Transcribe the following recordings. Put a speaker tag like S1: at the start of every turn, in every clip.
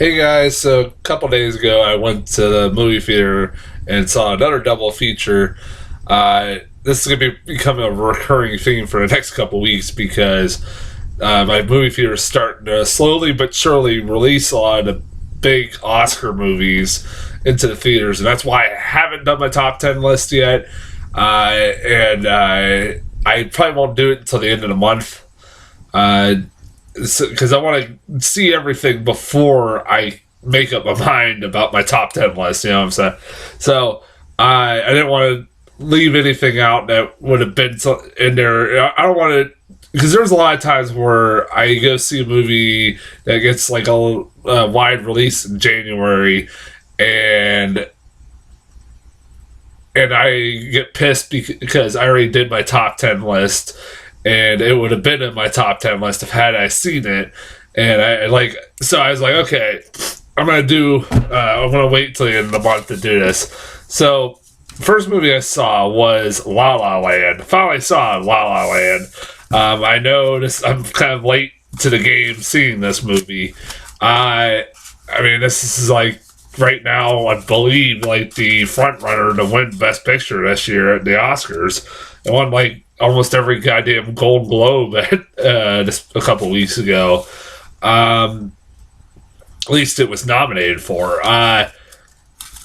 S1: Hey guys, so a couple days ago I went to the movie theater and saw another double feature. This is going to be becoming a recurring theme for the next couple weeks because my movie theater is starting to slowly but surely release a lot of the big Oscar movies into the theaters, and that's why I haven't done my top 10 list yet. I probably won't do it until the end of the month. Because I want to see everything before I make up my mind about my top 10 list, you know what I'm saying? So, I didn't want to leave anything out that would have been in there. I don't want to, because there's a lot of times where I go see a movie that gets like a wide release in January, and I get pissed because I already did my top 10 list, and it would have been in my top 10 list if had I seen it. And so I was like, okay, I'm going to wait till the end of the month to do this. So, first movie I saw was La La Land. Finally saw La La Land. I know I'm kind of late to the game seeing this movie. I mean, this is like, right now, I believe, like, the frontrunner to win Best Picture this year at the Oscars. It won, like, almost every goddamn Gold Globe just a couple weeks ago. At least it was nominated for.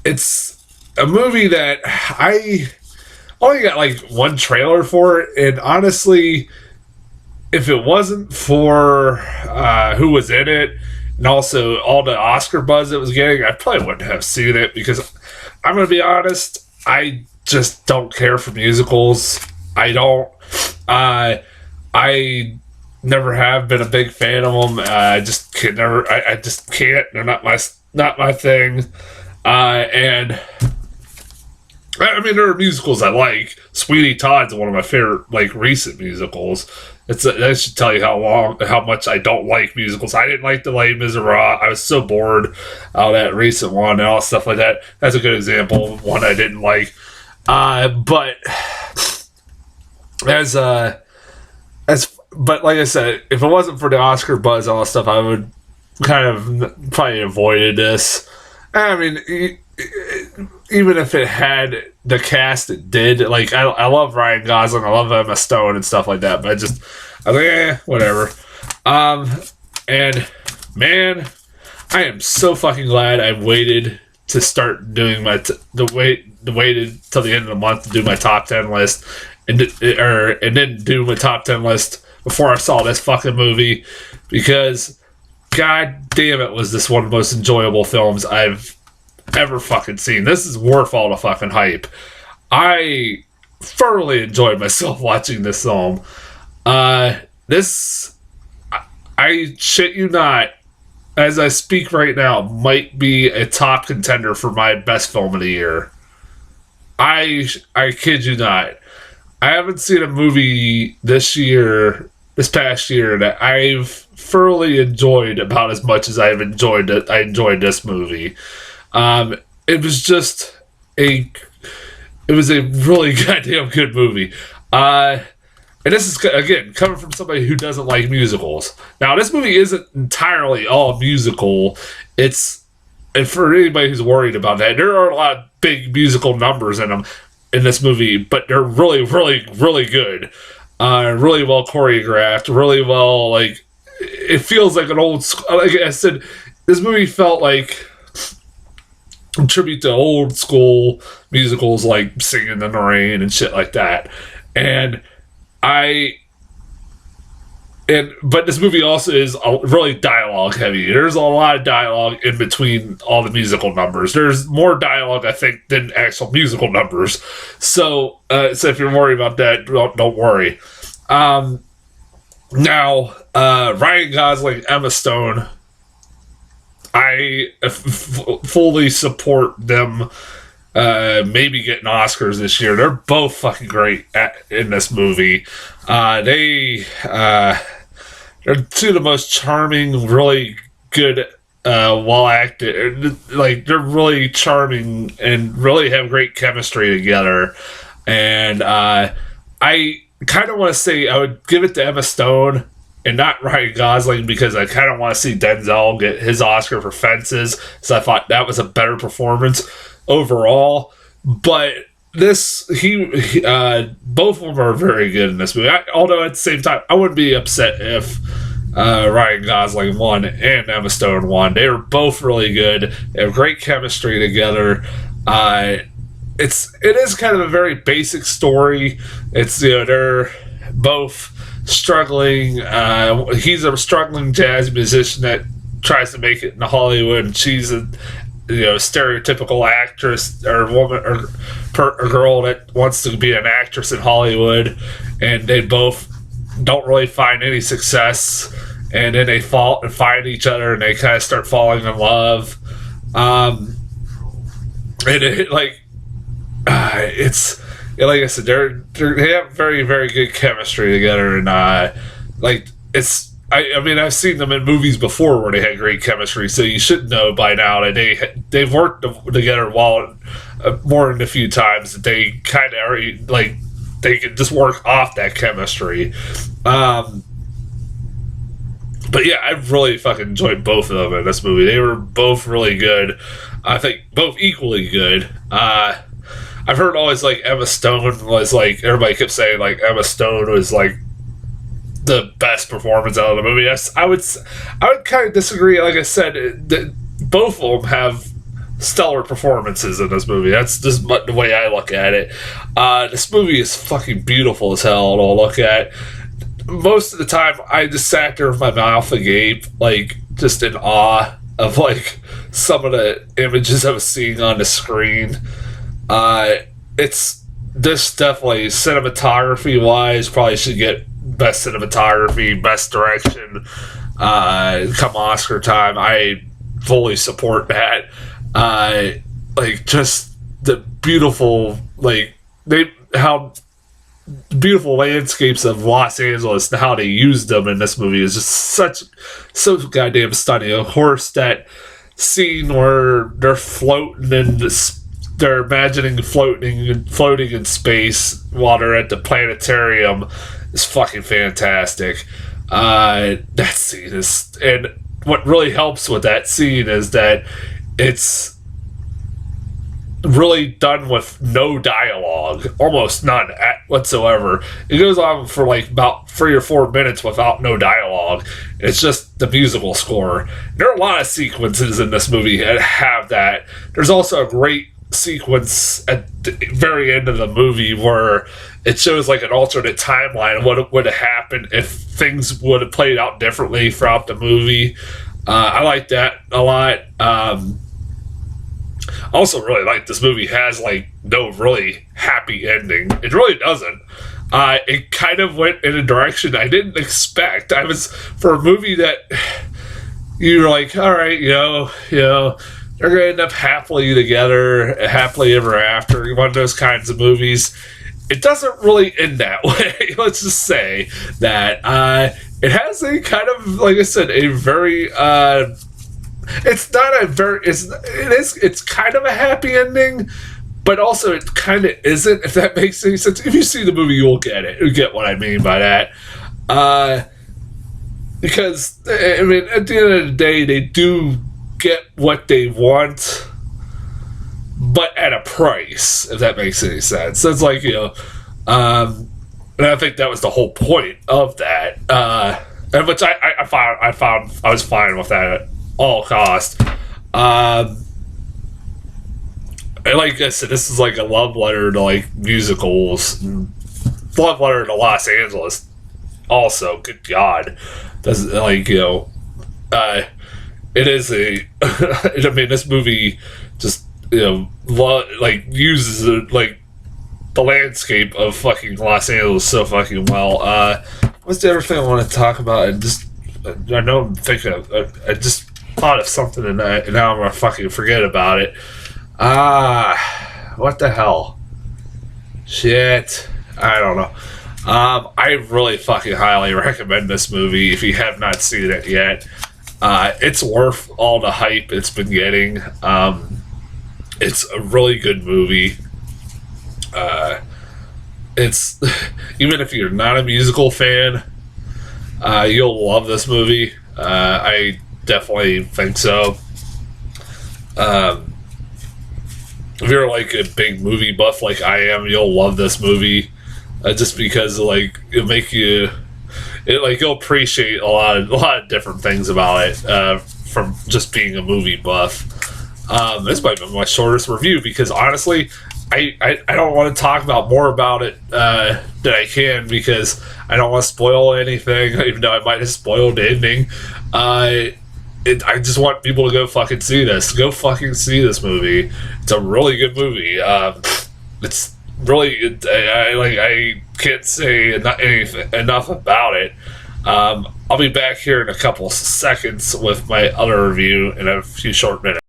S1: It's a movie that I only got, like, one trailer for it, and honestly, if it wasn't for who was in it, and also all the Oscar buzz it was getting, I probably wouldn't have seen it, because I'm going to be honest, I just don't care for musicals. I don't. I never have been a big fan of them. I just can never. I just can't. They're not my thing. And I mean, there are musicals I like. Sweeney Todd's one of my favorite, like, recent musicals. That should tell you how much I don't like musicals. I didn't like the Les Miserables. I was so bored of that recent one and all stuff like that. That's a good example of one I didn't like. But but like I said, if it wasn't for the Oscar buzz and all that stuff, I would kind of probably avoided this. I mean, even if it had the cast it did, like, I love Ryan Gosling, I love Emma Stone and stuff like that, but I was like, whatever. And man, I am so fucking glad I waited to start doing waited till the end of the month to do my top 10 list, and didn't do my top 10 list before I saw this fucking movie, because god damn it was this one of the most enjoyable films I've ever fucking seen. This is worth all the fucking hype. I thoroughly enjoyed myself watching this film. I shit you not, as I speak right now, might be a top contender for my best film of the year. I kid you not. I haven't seen a movie this past year, that I've thoroughly enjoyed about as much as I enjoyed this movie. It was a really goddamn good movie. And this is, again, coming from somebody who doesn't like musicals. Now, this movie isn't entirely all musical. And for anybody who's worried about that, there are a lot of big musical numbers in this movie, but they're really, really, really good. Really well choreographed, really well, like, it feels like an old, like I said, this movie felt like a tribute to old school musicals, like Singing in the Rain and shit like that. But this movie also is really dialogue heavy. There's a lot of dialogue in between all the musical numbers. There's more dialogue, I think, than actual musical numbers. So if you're worried about that, don't worry. Now, Ryan Gosling, Emma Stone, I fully support them maybe getting Oscars this year. They're both fucking great in this movie. They're two of the most charming, really good, well acted. Like, they're really charming and really have great chemistry together. And I kind of want to say I would give it to Emma Stone and not Ryan Gosling, because I kind of want to see Denzel get his Oscar for Fences, so I thought that was a better performance overall. But this, both of them are very good in this movie. Although at the same time, I wouldn't be upset if Ryan Gosling won and Emma Stone won. They were both really good. They have great chemistry together. It is kind of a very basic story. It's, they're both struggling. He's a struggling jazz musician that tries to make it in Hollywood, and she's a stereotypical actress or woman or girl that wants to be an actress in Hollywood, and they both don't really find any success, and then they fall and find each other, and they kind of start falling in love. It's like I said, they have very, very good chemistry together, and I mean, I've seen them in movies before where they had great chemistry, so you should know by now that they've worked together more than a few times. That they kind of already they can just work off that chemistry. But yeah, I've really fucking enjoyed both of them in this movie. They were both really good. I think both equally good. I've heard always Emma Stone was everybody kept saying Emma Stone was the best performance out of the movie. I would kind of disagree. Like I said, both of them have stellar performances in this movie. That's just the way I look at it. This movie is fucking beautiful as hell to look at. Most of the time, I just sat there with my mouth agape, just in awe of some of the images I was seeing on the screen. It's this definitely cinematography wise probably should get best cinematography, best direction come Oscar time. I fully support that. Just the beautiful how beautiful landscapes of Los Angeles and how they used them in this movie is just so goddamn stunning. Of course, that scene where they're floating in this, they're imagining floating in space while they're at the planetarium is fucking fantastic. That scene is, and what really helps with that scene is that it's really done with no dialogue, almost none whatsoever. It goes on for about 3 or 4 minutes without no dialogue. It's just the musical score. There are a lot of sequences in this movie that have that. There's also a great sequence at the very end of the movie where it shows an alternate timeline of what would have happened if things would have played out differently throughout the movie. I like that a lot. I also really like this movie has no really happy ending. It really doesn't. It kind of went in a direction I didn't expect. For a movie that you're all right, they're going to end up happily together, happily ever after, one of those kinds of movies. It doesn't really end that way. Let's just say that it has a kind of, like I said, a very it's not a very it's kind of a happy ending, but also it kind of isn't, if that makes any sense. If you see the movie, you'll get it. You'll get what I mean by that. Because I mean, at the end of the day, they do get what they want, but at a price, if that makes any sense. So it's and I think that was the whole point of that. And which I found I was fine with that at all costs. And like I said, this is a love letter to musicals, love letter to Los Angeles. Also, good God, does it is a. I mean, this movie just uses the landscape of fucking Los Angeles so fucking well. What's the other thing I want to talk about? I know I'm thinking of. I just thought of something and now I'm gonna fucking forget about it. What the hell? Shit. I don't know. I really fucking highly recommend this movie if you have not seen it yet. It's worth all the hype it's been getting. It's a really good movie. It's even if you're not a musical fan, You'll love this movie. I definitely think so. If you're like a big movie buff like I am, you'll love this movie. Just because like it'll make you, you'll appreciate a lot of different things about it from just being a movie buff. This might be my shortest review because honestly, I don't want to talk about more about it than I can because I don't want to spoil anything, even though I might have spoiled the ending. I just want people to go fucking see this. Go fucking see this movie. It's a really good movie. It's really, I can't say enough about it. I'll be back here in a couple seconds with my other review in a few short minutes.